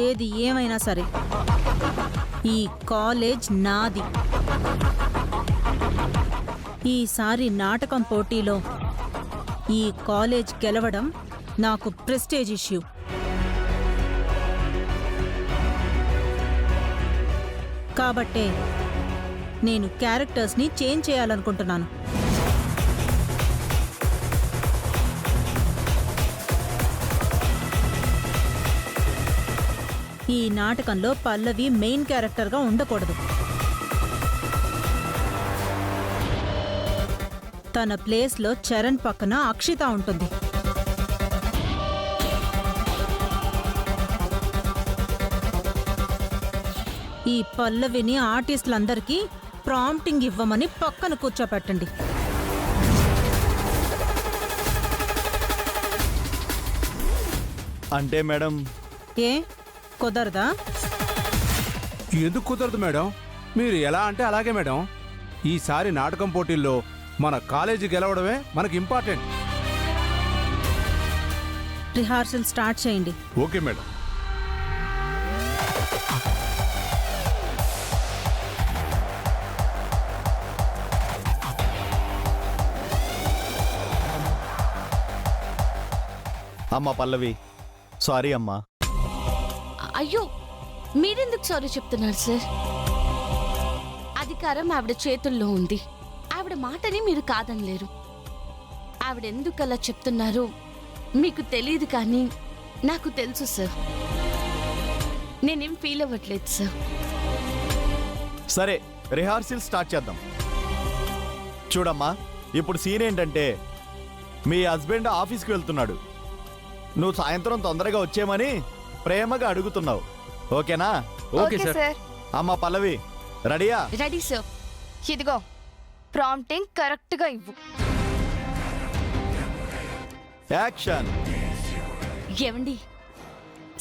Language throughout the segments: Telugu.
ఏది ఏమైనా సరే ఈ కాలేజ్ నాది. ఈసారి నాటకం పోటీలో ఈ కాలేజ్ గెలవడం నాకు ప్రెస్టేజ్ ఇష్యూ. కాబట్టే నేను క్యారెక్టర్స్ని చేంజ్ చేయాలనుకుంటున్నాను. ఈ నాటకంలో పల్లవి మెయిన్ క్యారెక్టర్గా ఉండకూడదు. తన ప్లేస్లో చరణ్ పక్కన అక్షిత ఉంటుంది. ఈ పల్లవిని ఆర్టిస్టులందరికీ ప్రాంప్టింగ్ ఇవ్వమని పక్కన కూర్చోపెట్టండి. అంటే మేడం ఏ కుదరదా? ఎందుకు కుదరదు మేడం? మీరు ఎలా అంటే అలాగే మేడం. ఈసారి నాటకం పోటీల్లో మన కాలేజీ గెలవడమే మనకి ఇంపార్టెంట్. రిహార్సల్ స్టార్ట్ చేయండి. Okay madam. అమ్మా పల్లవి, సారీ అమ్మా. అయ్యో, మీరెందుకు సారీ చెప్తున్నారు సార్? అధికారం ఆవిడ చేతుల్లో ఉంది. ఆవిడ మాటని మీరు కాదనలేరు. ఆవిడ ఎందుకు అలా చెప్తున్నారో మీకు తెలియదు, కానీ నాకు తెలుసు సార్. నేనేం ఫీల్ అవ్వట్లేదు సార్. సరే, రిహార్సల్ స్టార్ట్ చేద్దాం. చూడమ్మా, ఇప్పుడు సీన్ ఏంటంటే మీ హస్బెండ్ ఆఫీస్కి వెళ్తున్నాడు. నువ్వు సాయంత్రం తొందరగా వచ్చేయమని ప్రేమగా అడుగుతున్నావు. ఓకేనా? Okay sir. అమ్మా పల్లవి, రెడీయా? Ready sir. ఇదిగో ప్రాంప్టింగ్ కరెక్ట్ గా ఇవ్వు. యాక్షన్. ఏమండి,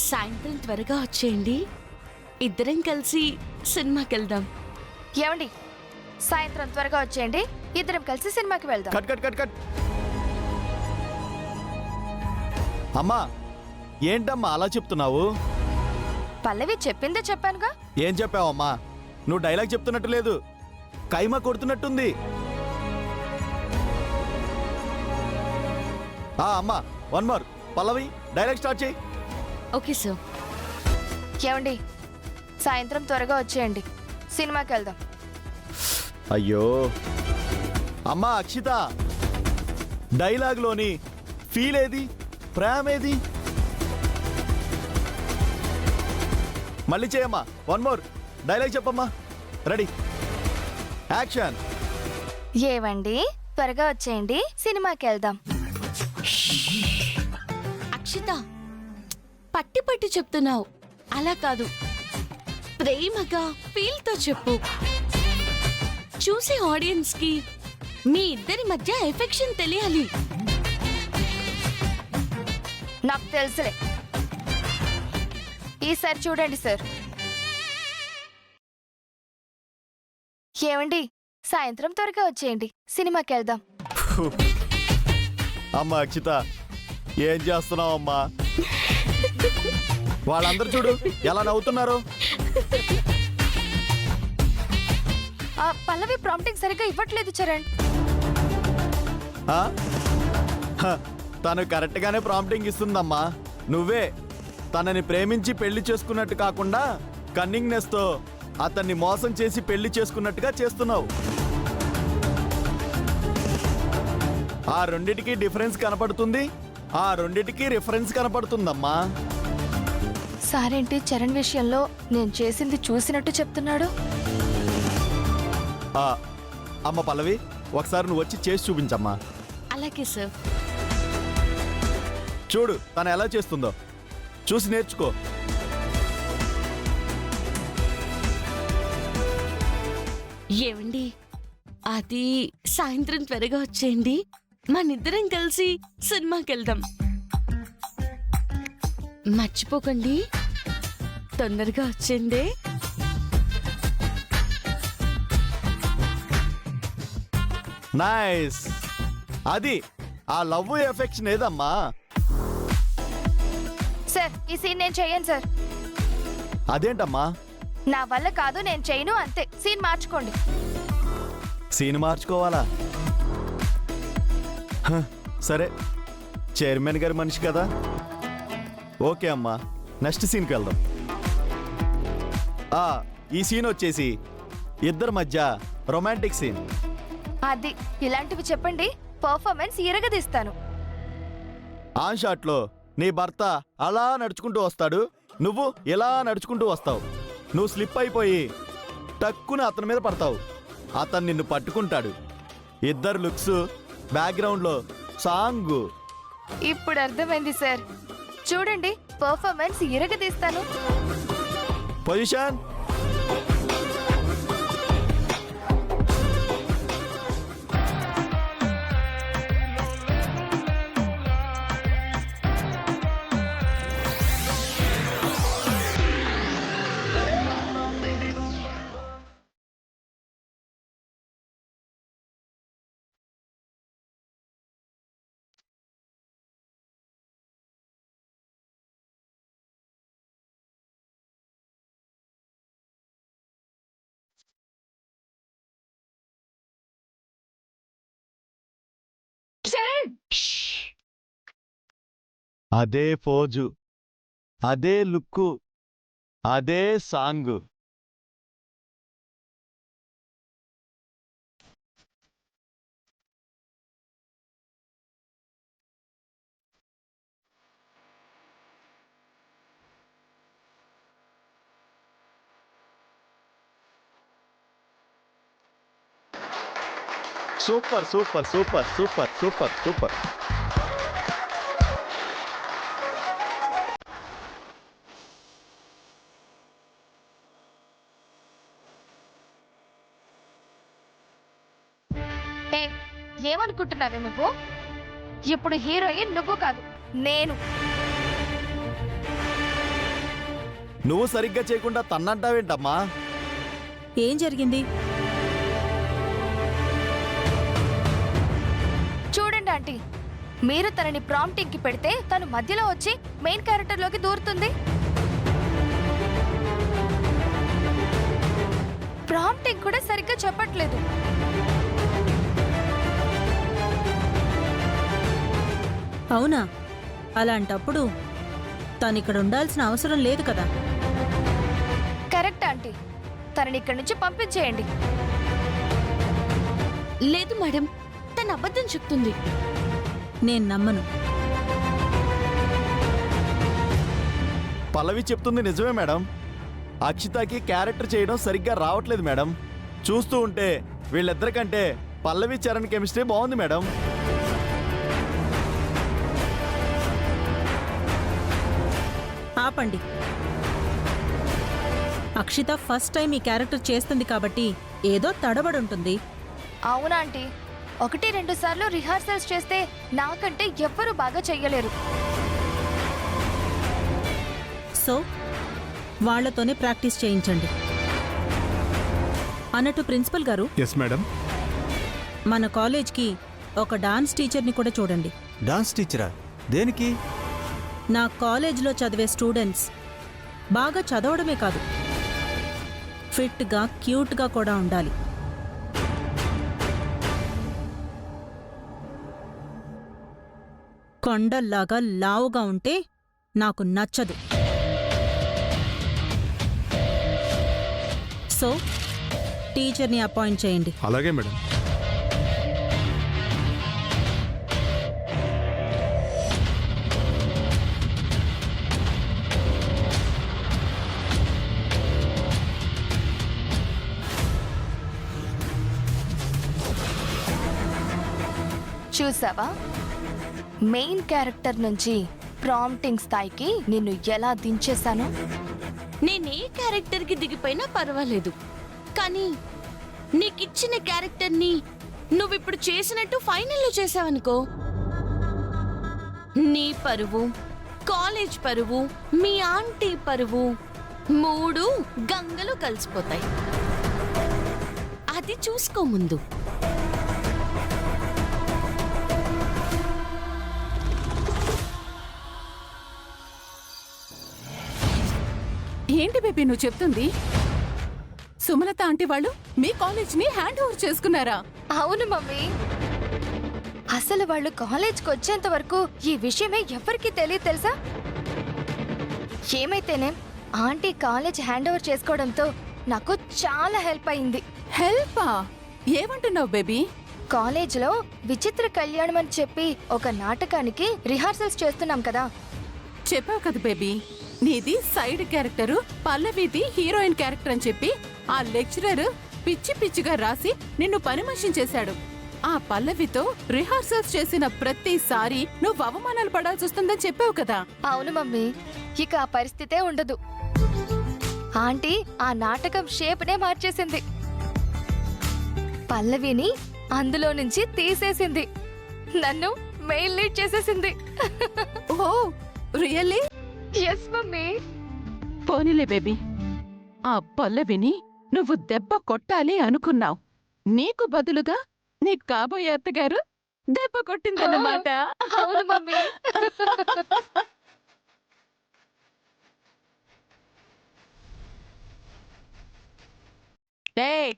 సాయంత్రం త్వరగా వచ్చేయండి. ఇద్దరం కలిసి సినిమాకి వెళ్దాం. ఏమండి, సాయంత్రం త్వరగా వచ్చేయండి, ఇద్దరం కలిసి సినిమాకి వెళ్దాం. Cut cut cut cut. అమ్మా, ఏంటమ్మా అలా చెప్తున్నావు? పల్లవి చెప్పిందే చెప్పానుగా. ఏం చెప్పావమ్మా? నువ్వు డైలాగ్ చెప్తున్నట్టు లేదు, కైమా కొడుతున్నట్టుంది. అమ్మా, వన్ మోర్. పల్లవి, డైలాగ్ స్టార్ట్ చేయి. Okay sir. ఏమండి, సాయంత్రం త్వరగా వచ్చేయండి, సినిమాకి వెళ్దాం. అయ్యో అమ్మా అక్షిత, డైలాగ్లోని ఫీల్ ఏది, ప్రేమ ఏది? మళ్ళీ చేయమ్మా, వన్ మోర్. డైలాగ్ చెప్పమ్మా. Ready, action. ఏవండి, త్వరగా వచ్చేయండి, సినిమాకి వెళ్దాం. అక్షిత, పట్టి పట్టి చెప్తున్నావు. అలా కాదు, ప్రేమగా ఫీల్తో చెప్పు. చూసే ఆడియన్స్ కి మీ ఇద్దరి మధ్య ఎఫెక్షన్ తెలియాలి. నాకు తెలుసులే, ఈసారి చూడండి సార్. ఏమండి, సాయంత్రం త్వరగా వచ్చేయండి, సినిమాకి వెళ్దాం. అమ్మా అక్షిత, ఏం చేస్తున్నావమ్మా? వాళ్ళందరూ చూడు ఎలా నవ్వుతున్నారు. పల్లవి ప్రాంప్టింగ్ సరిగ్గా ఇవ్వట్లేదు చరణ్. ఆ? హ, తను కరెక్ట్ గానే ప్రాంప్టింగ్ ఇస్తుందమ్మా. నువ్వే తనని ప్రేమించి పెళ్లి చేసుకున్నట్టు కాకుండా కన్నింగ్నెస్ తో అతన్ని మోసం చేసి పెళ్లి చేసుకున్నట్టుగా చేస్తున్నావు. ఆ రెండిటికి డిఫరెన్స్ కనపడుతుంది, ఆ రెండిటికి రిఫరెన్స్ కనపడుతుందమ్మా. సారేంటి చరణ్ విషయంలో నేను చేసింది చూసినట్టు చెప్తున్నాడు? అమ్మ పల్లవి, ఒకసారి నువ్వు వచ్చి చేసి చూపించమ్మా. అలాగే సార్. చూడు తను ఎలా చేస్తుందో, చూసి నేర్చుకో. ఏమండి, అది సాయంత్రం త్వరగా వచ్చేయండి, మనిద్దరం కలిసి సినిమాకి వెళ్దాం. మర్చిపోకండి, తొందరగా వచ్చేయండి. నైస్. అది ఆ లవ్ ఎఫెక్షన్ ఏదమ్మా? సార్, ఈ సీన్ నేను చెయ్యను సార్. అదేంటమ్మా? నా వల్ల కాదు, నేను చేయను, అంతే. సీన్ మార్చుకోండి. సీన్ మార్చుకోవాలా? హ, సరే, చైర్మన్ గారి మనిషి కదా. ఓకే అమ్మా, నెక్స్ట్ సీన్కి వెళ్దాం. ఈ సీన్ వచ్చేసి ఇద్దరి మధ్య రొమాంటిక్ సీన్. అది ఇలాంటివి చెప్పండి, పర్ఫార్మెన్స్ ఇరగదీస్తాను. ఆన్ షాట్లో నీ భర్త అలా నడుచుకుంటూ వస్తాడు, నువ్వు ఇలా నడుచుకుంటూ వస్తావు. నువ్వు స్లిప్ అయిపోయి టక్కున అతని మీద పడతావు. అతను నిన్ను పట్టుకుంటాడు. ఇద్దరు లుక్స్, బ్యాక్గ్రౌండ్లో సాంగ్. ఇప్పుడు అర్థమైంది సార్. చూడండి, పర్ఫార్మెన్స్ ఇరగదీస్తాను. పొజిషన్. అదే పోజు, అదే లుక్కు, అదే song. Super super super super super super. ఏమనుకుంటున్నావే నువ్వు? ఇప్పుడు హీరోయిన్ నువ్వు కాదు, నేను. నువ్వు సరిగ్గా చేయకుండా తన్నంటావేంటమ్మా? ఏం జరిగింది? చూడండి ఆంటీ, మీరు తనని ప్రాంప్టింగ్ కి పెడితే తను మధ్యలో వచ్చి మెయిన్ క్యారెక్టర్ లోకి దూరుతుంది. ప్రాంప్టింగ్ కూడా సరిగ్గా చెప్పట్లేదు. అవునా? అలాంటప్పుడు తనిక్కడ ఉండాల్సిన అవసరం లేదు కదా. కరెక్ట్ ఆంటీ, తనని ఇక్కడి నుంచి పంపించేయండి. లేదు మేడం, తను అబద్ధం చెప్తుంది. నేను నమ్మను. పల్లవి చెప్తుంది నిజమే మేడం. అక్షితకి క్యారెక్టర్ చేయడం సరిగ్గా రావట్లేదు మేడం. చూస్తూ ఉంటే వీళ్ళిద్దరికంటే పల్లవి చరణ్ కెమిస్ట్రీ బాగుంది మేడం. ఆపండి. అక్షిత ఫస్ట్ టైం ఈ క్యారెక్టర్ చేస్తుంది కాబట్టి ఏదో తడబడి ఉంటుంది. అవునా ఆంటీ, 1-2 సార్లు రిహార్సల్స్ చేస్తే నాకంటే ఎవ్వరూ బాగా చెయ్యలేరు. సో వాళ్లతోనే ప్రాక్టీస్ చేయించండి. అన్నట్టు ప్రిన్సిపల్ గారు, ఎస్ మేడం. మన కాలేజ్కి ఒక డాన్స్ టీచర్ని కూడా చూడండి. డాన్స్ టీచరా? దేనికి? నా కాలేజ్లో చదివే స్టూడెంట్స్ బాగా చదవడమే కాదు, ఫిట్గా క్యూట్గా కూడా ఉండాలి. కొండల్లాగా లావుగా ఉంటే నాకు నచ్చదు. సో టీచర్ని అపాయింట్ చేయండి. అలాగే మేడం. చూసావా, మెయిన్ క్యారెక్టర్ నుంచి ప్రాంప్టింగ్ స్థాయికి నిన్ను ఎలా దించేశాను. నేనే క్యారెక్టర్కి దిగిపోయినా పర్వాలేదు, కానీ నీకిచ్చిన క్యారెక్టర్ని నువ్విప్పుడు చేసినట్టు ఫైనల్లో చేసావనుకో, నీ పరువు, కాలేజ్ పరువు, మీ ఆంటీ పరువు 3 గంగలో కలిసిపోతాయి. అది చూసుకో ముందు. ఏంటి బేబీ నువ్వు చెప్తుంది? సుమలత ఆంటీ వాళ్ళు మీ కాలేజ్ని హ్యాండ్ ఓవర్ చేసుకున్నారా? అవును మమ్మీ. అసలు వాళ్ళు కాలేజ్కి వచ్చేంత వరకు ఈ విషయమే ఎవరికీ తెలియదు తెలుసా? ఏమైతేనే ఆంటీ కాలేజ్ హ్యాండ్ ఓవర్ చేసుకోవడంతో నాకు చాలా హెల్ప్ అయింది. హెల్పా? ఏమంటున్నావు బేబీ? కాలేజ్లో విచిత్ర కళ్యాణం అని చెప్పి ఒక నాటకానికి రిహార్సల్స్ చేస్తున్నాం కదా. చెప్పావు కదా బేబీ, నీది సైడ్ క్యారెక్టర్, పల్లవిది హీరోయిన్ క్యారెక్టర్ అని చెప్పి ఆ లెక్చరర్ పిచ్చి పిచ్చిగా రాసి నిన్ను పని మనిషిని చేశాడు. ఆ పల్లవితో రిహార్సల్స్ చేసిన ప్రతిసారి నువ్వు అవమానాలు పడాల్సి వస్తుందని చెప్పావు కదా. అవును మమ్మీ, ఇక ఆ పరిస్థితే ఉండదు. ఆంటీ ఆ నాటకం షేప్నే మార్చేసింది. పల్లవిని అందులో నుంచి తీసేసింది, నన్ను మెయిల్ లీడ్ చేసేసింది. Oh really? Yes mummy. పోనీలే బేబీ, ఆ పల్లవిని నువ్వు దెబ్బ కొట్టాలి అనుకున్నావు. నీకు బదులుగా నీ కాబోయే అత్తగారు దెబ్బ కొట్టిందన్నమాట. అవును మమ్మీ. డేయ్,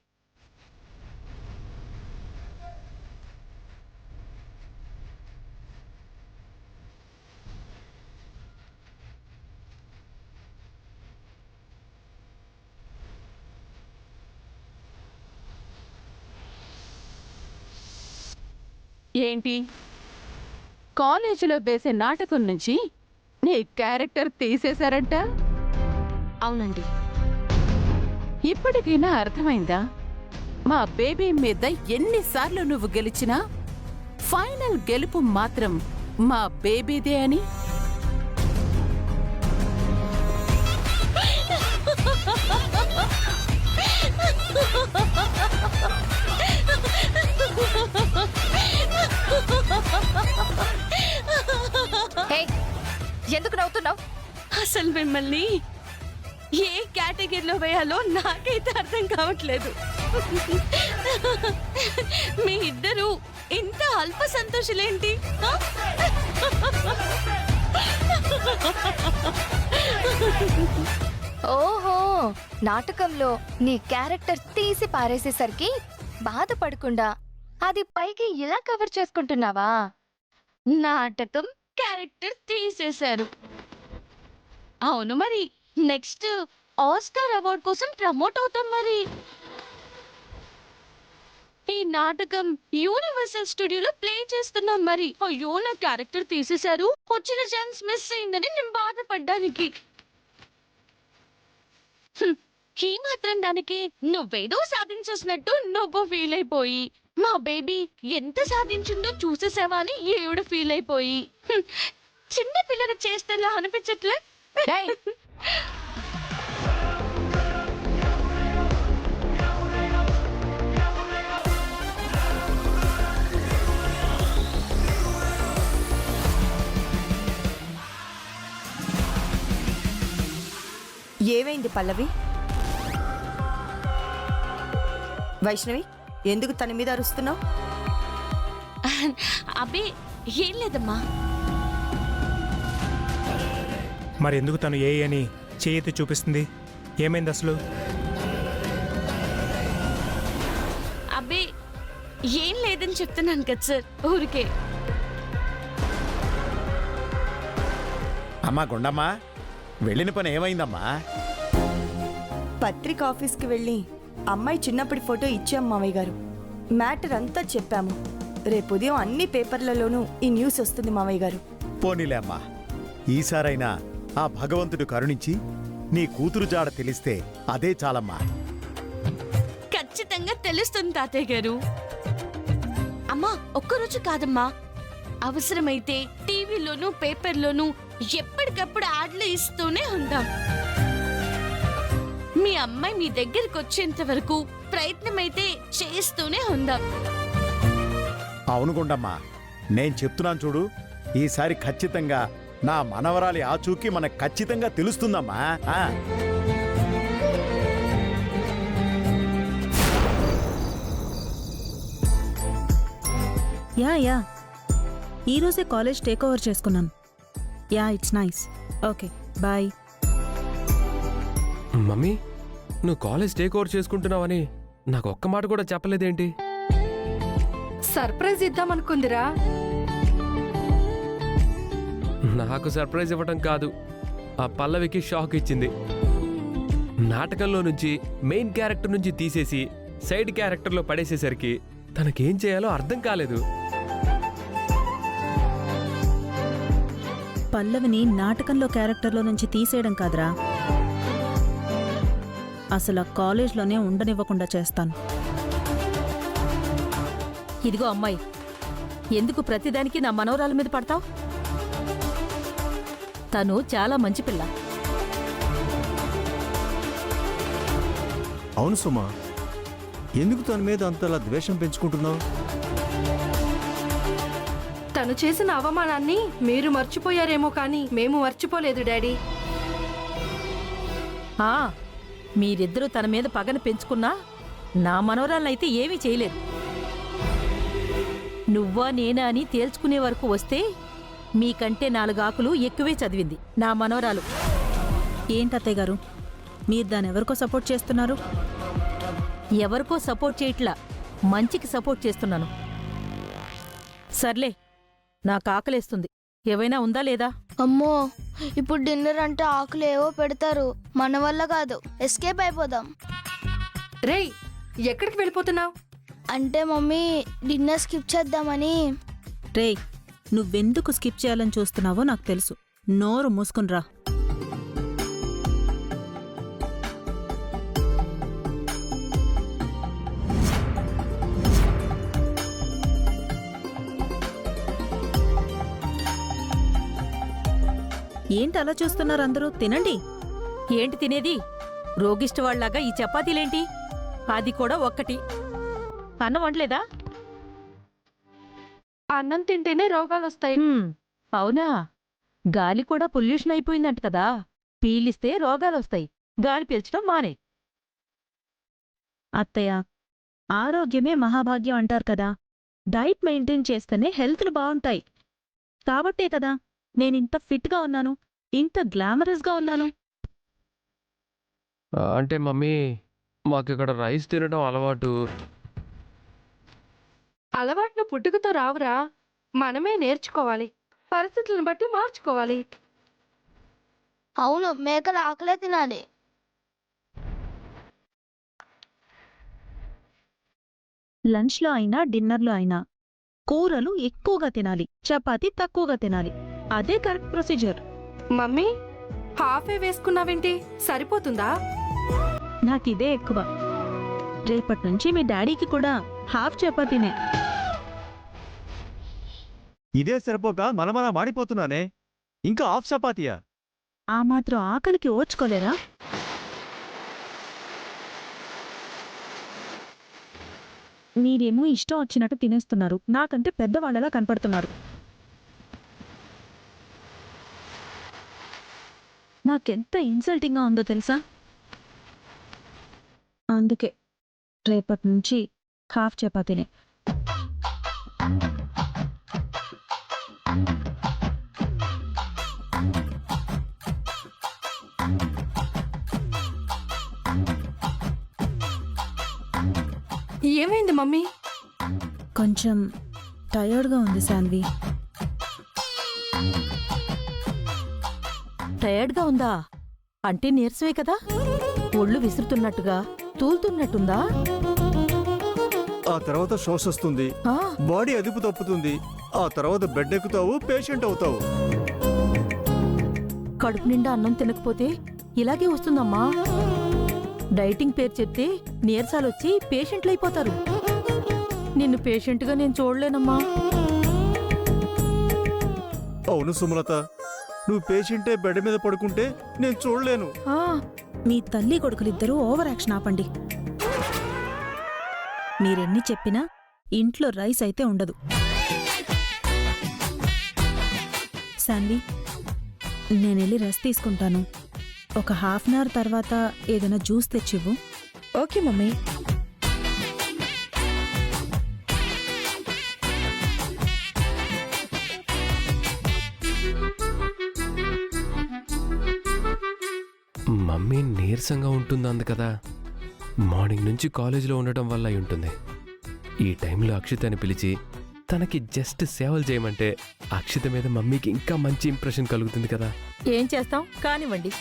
ఏంటి కాలేజీలో వేసే నాటకం నుంచి నీ క్యారెక్టర్ తీసేశారంట? అవునండి. ఇప్పటికైనా అర్థమైందా మా బేబీ మీద ఎన్నిసార్లు నువ్వు గెలిచినా ఫైనల్ గెలుపు మాత్రం మా బేబీదే అని? హే, ఎందుకు నవ్వుతున్నావు? అసలు మిమ్మల్ని ఏ కేటగిరీలో వేయాలో నాకైతే అర్థం కావట్లేదు. మీ ఇద్దరు ఇంత అల్ప సంతోషులేంటి? ఓహో, నాటకంలో నీ క్యారెక్టర్ తీసి పారేసేసరికి బాధపడకుండా అది పైకి ఇలా కవర్ చేసుకుంటున్నావా? నాటకం క్యారెక్టర్ తీసేశారు. అవును, మరి నెక్స్ట్ ఆస్కార్ అవార్డ్ కోసం ప్రమోట్ అవుతాం. మరి ఈ నాటకం యూనివర్సల్ స్టూడియోలో ప్లే చేస్తున్నాం. మరి అయ్యో, నా క్యారెక్టర్ తీసేశారు, వచ్చిన ఛాన్స్ మిస్ అయిందని నేను బాధపడ్డానికి. ఈ మాత్రం దానికి నువ్వేదో సాధించేసినట్టు నువ్వు ఫీల్ అయిపోయి, మా బేబీ ఎంత సాధించిందో చూసేసావా అని ఏవిడ ఫీల్ అయిపోయి, చిన్న పిల్లలు చేస్తేలా అనిపించట్లే? ఏమైంది పల్లవి? వైష్ణవి, ఎందుకు తన మీద అరుస్తున్నావు? అబ్బే, ఏం లేదమ్మా. మరి ఎందుకు తను ఏ అని చేయెత్తి చూపిస్తుంది? ఏమైంది అసలు? అబ్బే, ఏం లేదని చెప్తున్నాను కదా సార్, ఊరికే. అమ్మా గుండమ్మా, వెళ్ళిన పని ఏమైందమ్మా? పత్రిక ఆఫీస్కి వెళ్ళి అమ్మాయి చిన్నప్పటి ఫోటో ఇచ్చాం మామయ్య గారు. మ్యాటర్ అంతా చెప్పాము. రేపు ఉదయం అన్ని పేపర్లలోనూ ఈ న్యూస్ వస్తుంది మామయ్య గారు. పోనీలే అమ్మా, ఈసారైనా ఆ భగవంతుడు కరుణించి నీ కూతురు జాడ తెలిస్తే అదే చాలమ్మా. ఖచ్చితంగా తెలుస్తుంది తాతయ్య గారు. అమ్మా, ఒక్కరోజు కాదమ్మా, అవసరమైతే టీవీలోనూ పేపర్లోనూ ఎప్పటికప్పుడు యాడ్లు ఇస్తూనే ఉందాం. మీ అమ్మాయి మీ దగ్గరికి వచ్చేంత వరకు ప్రయత్నమైతే చేస్తూనే ఉందాం. అవును గుండమ్మా, నేను చెప్తున్నాను చూడు, ఈసారి ఖచ్చితంగా నా మనవరాలి ఆచూకీ మనకు ఖచ్చితంగా తెలుస్తుందమ్మా. యా ఈరోజే కాలేజ్ టేక్ ఓవర్ చేసుకున్నాను. Yeah, it's nice. Okay, bye. Mummy నువ్వు కాలేజ్ టేక్ ఓవర్ చేసుకుంటున్నావని నాకు ఒక్క మాట కూడా చెప్పలేదేంటి? సర్ప్రైజ్ ఇద్దామనుకుందిరా. నాకు సర్ప్రైజ్ ఇవ్వటం కాదు, ఆ పల్లవికి షాక్ ఇచ్చింది. నాటకంలో నుంచి మెయిన్ క్యారెక్టర్ నుంచి తీసేసి సైడ్ క్యారెక్టర్లో పడేసేసరికి తనకేం చేయాలో అర్థం కాలేదు. పల్లవిని నాటకంలో క్యారెక్టర్లో నుంచి తీసేయడం కాదురా, అసలు ఆ కాలేజ్లోనే ఉండనివ్వకుండా చేస్తాను. ఇదిగో అమ్మాయి, ఎందుకు ప్రతిదానికి నా మనవరాల మీద పడతావు? తను చాలా మంచి పిల్ల. అవును సుమా, ఎందుకు తన మీద అంతలా ద్వేషం పెంచుకుంటున్నావు? తను చేసిన అవమానాన్ని మీరు మర్చిపోయారేమో కానీ మేము మర్చిపోలేదు డాడీ. మీరిద్దరూ తన మీద పగను పెంచుకున్నా నా మనవరాలనైతే ఏమీ చేయలేదు. నువ్వా నేనా అని తేల్చుకునే వరకు వస్తే మీకంటే 4 ఆకులు ఎక్కువే చదివింది నా మనవరాలు. ఏంటత్తయ్య గారు, మీరు దాన్ని ఎవరికో సపోర్ట్ చేస్తున్నారు? ఎవరికో సపోర్ట్ చేయట్లా, మంచికి సపోర్ట్ చేస్తున్నాను. సర్లే, నాకు ఆకలేస్తుంది. ఏవైనా ఉందా లేదా? అమ్మో, ఇప్పుడు డిన్నర్ అంటే ఆకులు ఏవో పెడతారు. మన వల్ల కాదు, ఎస్కేప్ అయిపోదాం. రేయ్, ఎక్కడికి వెళ్ళిపోతున్నావు? అంటే మమ్మీ డిన్నర్ స్కిప్ చేద్దామని. రేయ్, నువ్వెందుకు స్కిప్ చేయాలని చూస్తున్నావో నాకు తెలుసు. నోరు మూసుకునిరా. ఏంటి అలా చూస్తున్నారు అందరూ? తినండి. ఏంటి తినేది? రోగిష్టి వాళ్ళలాగా ఈ చపాతీలేంటి? అది కూడా ఒక్కటి. అన్నం వండలేదా? అన్నం తింటేనే రోగాలు వస్తాయి. అవునా? గాలి కూడా పొల్యూషన్ అయిపోయిందంట కదా, పీలిస్తే రోగాలొస్తాయి. గాలి పీల్చడం మానే. అత్తయ్య, ఆరోగ్యమే మహాభాగ్యం అంటారు కదా. డైట్ మెయింటైన్ చేస్తేనే హెల్త్లు బాగుంటాయి. కాబట్టే కదా నేనింత ఫిట్గా ఉన్నాను, ఇంత గ్లామరస్గా ఉన్నాను. అంటే మమ్మీ, మాకు ఇక్కడ రైస్ తినడం అలవాటు. అలవాట్లు పుట్టుకతో రావురా, మనమే నేర్చుకోవాలి, పరిస్థితులను బట్టి మార్చుకోవాలి. అవును, మేకలు ఆకలే తినాలి. లంచ్లో అయినా డిన్నర్లో అయినా కూరలు ఎక్కువగా తినాలి, చపాతీ తక్కువగా తినాలి. అదే కరెక్ట్ ప్రొసీజర్. మమ్మీ, హాఫే వేసుకున్నావేంటి? సరిపోతుందా? నాకిదే ఎక్కువ. రేపటి నుంచి మీ డాడీకి కూడా హాఫ్ చపాతీనే. ఇదే సరిపోక మనమన మాడిపోతున్నానే, ఇంకా హాఫ్ చపాతీయా? ఆ మాత్రం ఆకలికి ఓర్చుకోలేరా? మీరేమో ఇష్టం వచ్చినట్టు తినేస్తున్నారు, నాకంటే పెద్దవాళ్ళలా కనపడుతున్నారు. నాకెంత ఇన్సల్టింగ్గా ఉందో తెలుసా? అందుకే రేపటి నుంచి హాఫ్ చపాతీనే. ఏమైంది మమ్మీ? కొంచెం టయర్డ్గా ఉంది శాన్వి. టయర్డ్గా ఉందా? అంటే నీరసమే కదా? ఒళ్ళు విసురుతున్నట్టుగా, తూలుతున్నట్టుందా? ఆ తర్వాత శ్వాస వస్తుంది, బాడీ అదుపు తప్పుతుంది, ఆ తర్వాత బెడ్ ఎక్కుతావు, పేషెంట్ అవుతావు. కడుపు నిండా అన్నం తినకపోతే ఇలాగే వస్తుందమ్మా. డైటింగ్ పేరు చెప్తే నీరసాలొచ్చి పేషెంట్లు అయిపోతారు. నిన్ను పేషెంట్గా నేను చూడలేనమ్మా. అవును సుమలత, నువ్వు పేషెంటే బెడ్ మీద పడుకుంటే నేను చూడలేను. మీ తల్లి కొడుకులిద్దరూ ఓవర్ యాక్షన్ ఆపండి. మీరెన్ని చెప్పినా ఇంట్లో రైస్ అయితే ఉండదు. శాన్వి, నేనెళ్ళి రెస్ట్ తీసుకుంటాను. ఒక హాఫ్ అన్ అవర్ తర్వాత ఏదైనా జ్యూస్ తెచ్చివ్వు. Okay mummy. మమ్మీ నీరసంగా ఉంటుంది అంది కదా, మార్నింగ్ నుంచి కాలేజీలో ఉండటం వల్ల అయి ఉంటుంది. ఈ టైంలో అక్షితని పిలిచి తనకి జస్ట్ సేవలు చేయమంటే అక్షిత మీద మమ్మీకి ఇంకా మంచి ఇంప్రెషన్ కలుగుతుంది కదా. ఏం చేస్తాం కానివ్వండి.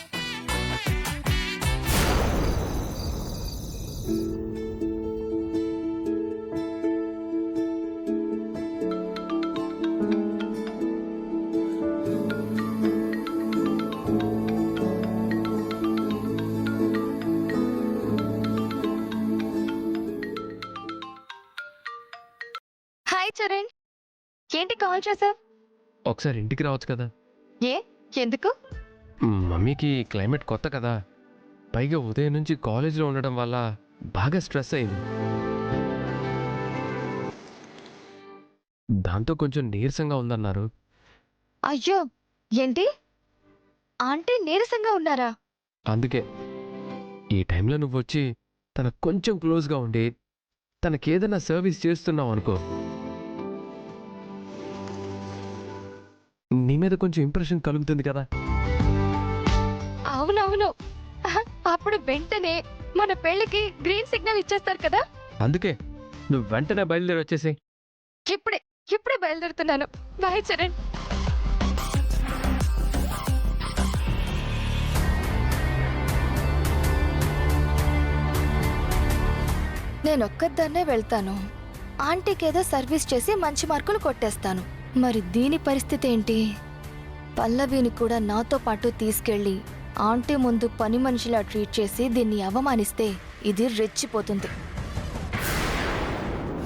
హాయ్ చరణ్, ఏంటి కాల్ చేసావ్? ఒకసారి ఇంటికి రావచ్చు కదా. ఏ ఎందుకు? మమ్మీకి క్లైమేట్ కొత్త కదా, పైగా ఉదయం నుంచి కాలేజీలో ఉండడం వల్ల బాగా స్ట్రెస్ అయింది. దాంతో కొంచెం నీరసంగా ఉందన్నారు. అయ్యో ఏంటి ఆంటీ నీరసంగా ఉన్నారా? అందుకే ఈ టైంలో నువ్వు వచ్చి తనకు కొంచెం క్లోజ్గా ఉండి తనకేదైనా సర్వీస్ చేస్తున్నావు అనుకో, నీ మీద కొంచెం ఇంప్రెషన్ కలుగుతుంది కదా. అవునవును, అప్పుడు వెంటనే మన పెళ్ళికి గ్రీన్ సిగ్నల్ ఇచ్చేస్తారు కదా. అందుకే నువ్వు వెంటనే బయలుదేరి వచ్చేసి. ఇప్పుడే బయలుదేరుతున్నాను. బాయ్ చరణ్. నేనొక్కదాన్నే వెళ్తాను, ఆంటీకేదో సర్వీస్ చేసి మంచి మార్కులు కొట్టేస్తాను. మరి దీని పరిస్థితి ఏంటి? పల్లవిని కూడా నాతో పాటు తీసుకెళ్ళి ఆంటీ ముందు పని మనిషిలా ట్రీట్ చేసి దీన్ని అవమానిస్తే ఇది రెచ్చిపోతుంది.